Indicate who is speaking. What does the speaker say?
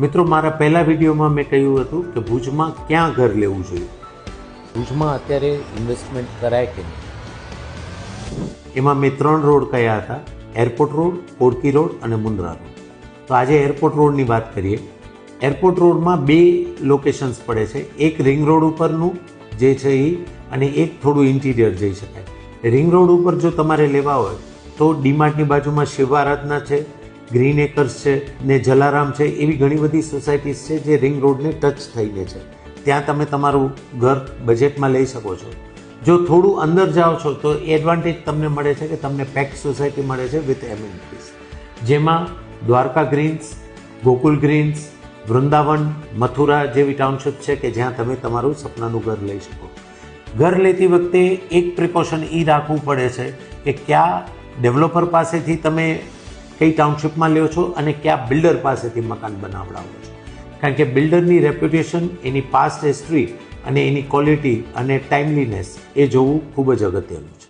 Speaker 1: મિત્રો, મારા પહેલા વિડીયોમાં મેં કહ્યું હતું કે ભુજમાં ક્યાં ઘર લેવું જોઈએ.
Speaker 2: ભુજમાં અત્યારે ઇન્વેસ્ટમેન્ટ કરાય કે નહીં?
Speaker 1: એમાં મેં 3 રોડ કયા હતા: એરપોર્ટ રોડ, પોડકી રોડ અને મુન્દ્રા રોડ. તો આજે એરપોર્ટ રોડની વાત કરીએ. એરપોર્ટ રોડમાં 2 લોકેશન્સ પડે છે. એક રિંગ રોડ ઉપરનું જે છે એ, અને એક થોડું ઇન્ટિરિયર જઈ શકાય. રિંગ રોડ ઉપર જો તમારે લેવા હોય તો ડીમાર્ટની બાજુમાં શિવ આરાધના છે, ગ્રીન એકર્સ છે ને જલારામ છે. એવી ઘણી બધી સોસાયટીઝ છે જે રિંગ રોડને ટચ થઈને છે. ત્યાં તમે તમારું ઘર બજેટમાં લઈ શકો છો. જો થોડું અંદર જાઓ છો તો એડવાન્ટેજ તમને મળે છે કે તમને પેક સોસાયટી મળે છે વિથ એમિનિટીઝ, જેમાં દ્વારકા ગ્રીન્સ, ગોકુલ ગ્રીન્સ, વૃંદાવન, મથુરા જેવી ટાઉનશીપ છે કે જ્યાં તમે તમારું સપનાનું ઘર લઈ શકો. ઘર લેતી વખતે એક પ્રિકોશન એ રાખવું પડે છે કે કયા ડેવલપર પાસેથી તમે કઈ ટાઉનશીપમાં લ્યો છો અને કયા બિલ્ડર પાસેથી મકાન બનાવડાવો છો. કારણ કે બિલ્ડરની રેપ્યુટેશન, એની પાસ્ટ હિસ્ટ્રી અને એની ક્વોલિટી અને ટાઈમલીનેસ એ જોવું ખૂબ જ અગત્યનું છે.